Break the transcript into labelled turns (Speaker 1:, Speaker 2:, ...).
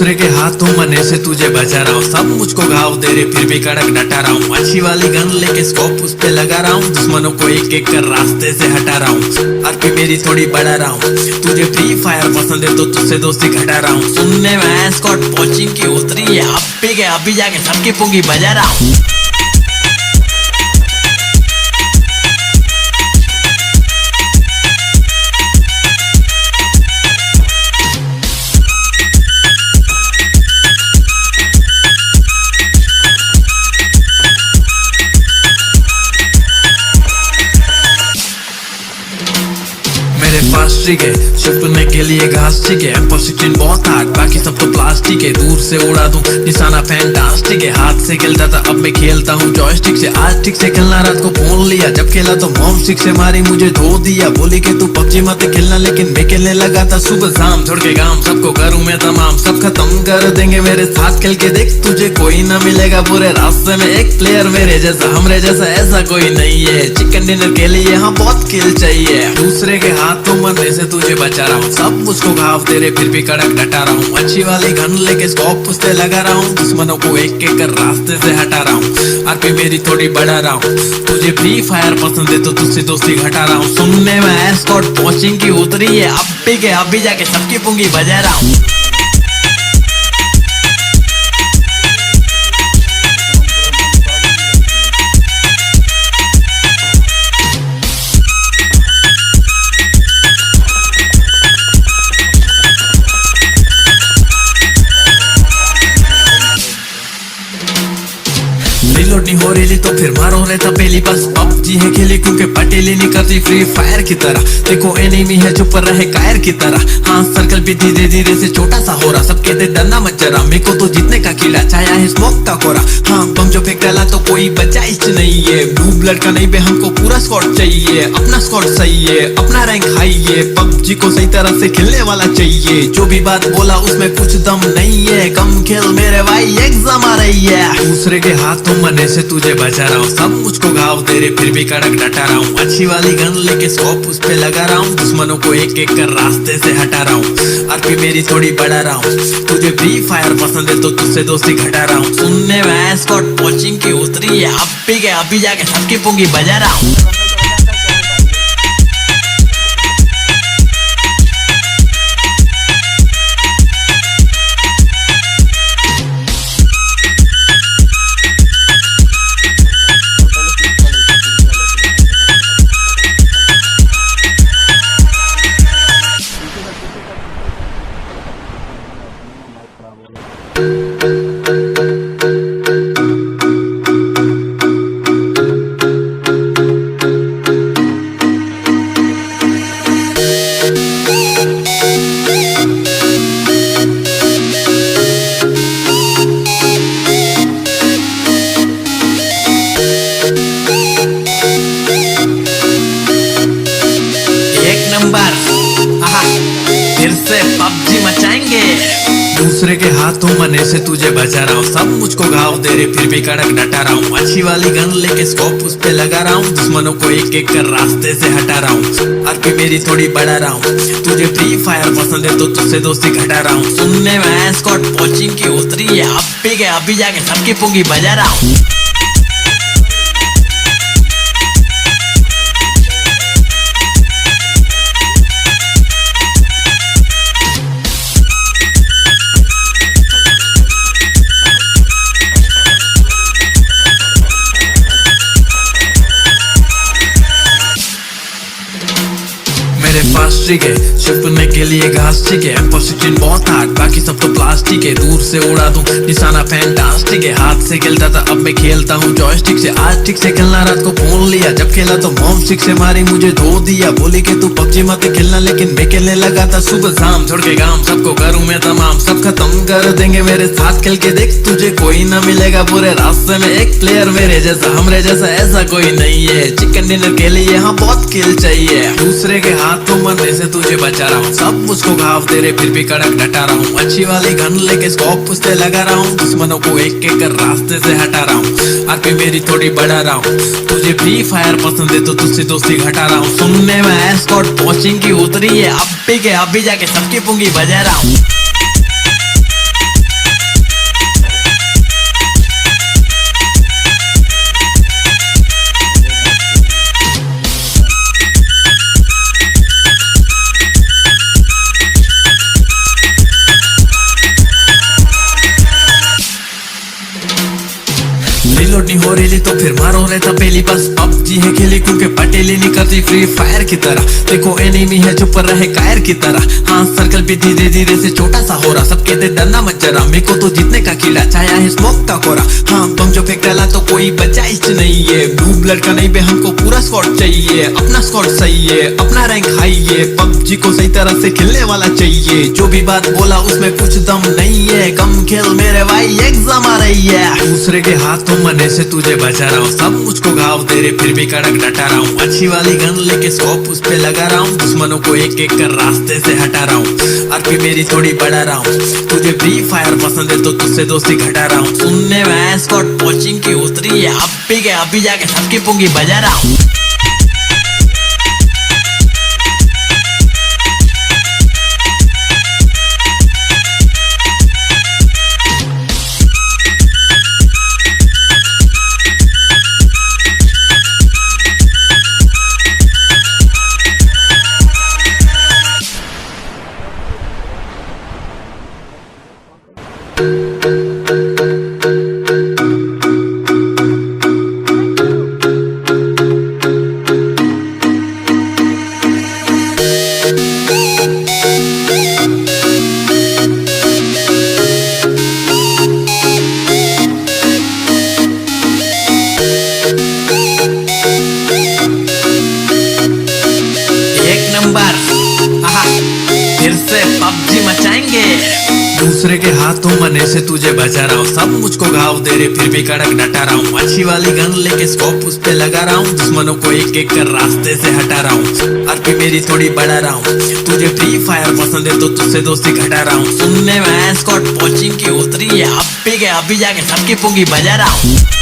Speaker 1: दूसरे के हाथों मने से तुझे बचा रहा हूँ, सब मुझको घाव दे रहे फिर भी कड़क डटा रहा हूँ। अच्छी वाली गन लेके स्कोप उस पे लगा रहा हूँ, दुश्मनों को एक एक कर रास्ते से हटा रहा हूँ। आरपी मेरी थोड़ी बढ़ा रहा हूँ, तुझे फ्री फायर पसंद है तो तुझसे दोस्ती घटा रहा हूँ। सुनने में स्कॉट कोचिंग की उतरी है, अभी जाके सबकी पुंगी बजा रहा हूँ। प्लास्टिक है छुपने के लिए घास ठीक है, M16 बहुत हार्ड बाकी सब तो प्लास्टिक है। दूर से उड़ा दूं निशाना फैंटास्टिक है, हाथ से खेलता था अब मैं खेलता हूँ जॉयस्टिक से। आज ठीक से खेलना रात को फोन लिया, जब खेला तो मॉम सिक्स से मारी मुझे धो दिया। बोली कि तू पबजी मत खेलना, लेकिन मैं खेलने लगा था सुबह शाम। छोड़ के काम सबको करूँ मैं तमाम, सब खत्म कर देंगे मेरे साथ खेल के देख, तुझे कोई ना मिलेगा पूरे रास्ते में एक प्लेयर मेरे जैसा। हमरे जैसा ऐसा कोई नहीं है, चिकन डिनर के लिए यहाँ बहुत किल चाहिए। दूसरे के हाथों मरने से तुझे बचा रहा हूँ, सब मुझको घाव दे रहे फिर भी कड़क डटा रहा हूँ। अच्छी वाली गन लेके स्कोप उस पे लगा रहा हूँ, दुश्मनों को एक एक कर रास्ते से हटा रहा हूँ। आरपी मेरी थोड़ी बढ़ा रहा हूँ, तुझे फ्री फायर पसंद है तो तुझसे दोस्ती घटा रहा हूँ। सुनने में स्कॉट कोचिंग की उतरी है, अभी जाके सबकी पुंगी बजा रहा हूँ। रिलोड नहीं हो रही तो फिर मारो रहता पहली, बस पबजी है खेली क्योंकि पटेली नहीं करती फ्री फायर की तरह। देखो एनिमी है चुप रहे कायर की तरह, हाँ सर्कल भी धीरे धीरे से छोटा सा हो रहा। सब कहते डरना मत जरा, मेरे को तो जीतने का किला छाया है स्मोक का कोरा। हाँ बम जो फेंक डाला तो कोई बचा इच नहीं है, ब्लू ब्लड का नहीं बे हमको पूरा स्क्वाड चाहिए। अपना स्क्वाड सही है, अपना रैंक हाई है, पबजी को सही तरह से खेलने वाला चाहिए। जो भी बात बोला उसमें कुछ दम नहीं है, कम खेल मेरे भाई एग्जाम आ रही है। दूसरे के हाथों मरने से तुझे बचा रहा हूँ, सब मुझको घाव दे रहे फिर भी कड़क डटा रहा हूँ। अच्छी वाली गन लेके स्कोप उस पे लगा रहा हूँ, दुश्मनों को एक एक कर रास्ते से हटा रहा हूँ। आरपी मेरी थोड़ी बढ़ा रहा हूँ, तुझे फ्री फायर पसंद है तो तुझसे दोस्ती घटा रहा हूँ। सुनने में स्कॉट कोचिंग की उतरी है, अभी जाके सबकी पुंगी बजा रहा हूँ। फिर से पबजी मचाएंगे। दूसरे के हाथों मरने से तुझे बचा रहा हूँ, सब मुझको घाव दे रहे फिर भी कड़क डटा रहा हूँ। अच्छी वाली गन लेके स्कोप उस पे लगा रहा हूँ, दुश्मनों को एक एक कर रास्ते से हटा रहा हूँ। आरपी मेरी थोड़ी बढ़ा रहा हूँ, तुझे फ्री फायर पसंद है तो तुझसे दोस्ती घटा रहा हूँ। सुनने में स्कॉट कोचिंग की उतरी है, अभी जाके सबकी पुंगी बजा रहा हूँ। मेरे पास ट्रिक है छुपने के लिए घास ठीक है, M16 बहुत हार्ड बाकी सब तो प्लास्टिक है। दूर से उड़ा दूं निशाना फैंटास्टिक है, हाथ से खेलता था अब मैं खेलता हूँ जॉयस्टिक से। आज ठीक से खेलना रात को फोन लिया, जब खेला तो मॉम सिक्स से मारी मुझे धो दिया। बोली कि तू पबजी मत खेलना, लेकिन मैं खेलने लगा था सुबह शाम। छोड़ के काम सबको करूँ मैं तमाम, सब खत्म कर देंगे मेरे साथ खेल के देख, तुझे कोई ना मिलेगा पूरे रास्ते में एक प्लेयर मेरे जैसा। हमरे जैसा ऐसा कोई नहीं है, चिकन डिनर के लिए यहाँ बहुत किल चाहिए। दूसरे के हाथों मरने से तुझे बचा रहा हूँ, सब मुझको घाव दे रहे फिर भी कड़क डटा रहा हूँ। अच्छी वाली गन लेके स्कोप उस पे लगा रहा हूँ, दुश्मनों को एक एक कर रास्ते से हटा रहा हूँ। आरपी मेरी थोड़ी बढ़ा रहा हूँ, तुझे फ्री फायर पसंद है तो तुझसे दोस्ती घटा रहा हूँ। सुनने में स्कॉट कोचिंग की उतरी है, अभी जाके सबकी पुंगी बजा रहा हूँ। बोरेली तो फिर मारो रहता पहली बस पबजी है खेली क्योंकि पटेली नहीं करती फ्री फायर की तरह। देखो एनिमी है चुप रहे कायर की तरह। हाँ सर्कल भी धीरे धीरे से छोटा सा हो रहा, सब कहते डरना मत जरा, मेरे को तो जीतने का कीड़ा छाया है स्मोक का कोरा। हाँ बम जो फेंक डाला तो कोई बचा इच नहीं है, ब्लू ब्लड का नहीं बे हमको पूरा स्क्वाड चाहिए, अपना स्क्वाड सही है, अपना रैंक हाई है, पबजी को सही तरह से खेलने वाला चाहिए। जो भी बात बोला उसमें कुछ दम नहीं है, कम खेल मेरे भाई एग्जाम आ रही है। दूसरे के हाथों मने से तुझे बचा रहा हूँ, सब मुझको घाव दे रहे फिर भी कड़क डटा रहा हूँ। अच्छी वाली गन लेके स्कोप उस पे लगा रहा हूँ, दुश्मनों को एक एक कर रास्ते से हटा रहा हूँ। आरपी मेरी थोड़ी बढ़ा रहा हूँ, तुझे फ्री फायर पसंद है तो तुझसे दोस्ती घटा रहा हूँ। सुनने में स्कॉट कोचिंग की उतरी है, अभी जाके सबकी पुंगी बजा रहा हूँ। फिर से पबजी मचाएंगे। दूसरे के हाथों मने से तुझे बचा रहा हूँ, सब मुझको घाव दे रहे फिर भी कड़क डटा रहा हूँ। अच्छी वाली गन लेके स्कोप उस पे लगा रहा हूँ, दुश्मनों को एक एक कर रास्ते से हटा रहा हूँ। आरपी मेरी थोड़ी बढ़ा रहा हूँ, तुझे फ्री फायर पसंद है तो तुझसे दोस्ती घटा रहा हूँ। सुनने में स्कॉट कोचिंग की उतरी है, अभी जाके सबकी पुंगी बजा रहा हूँ।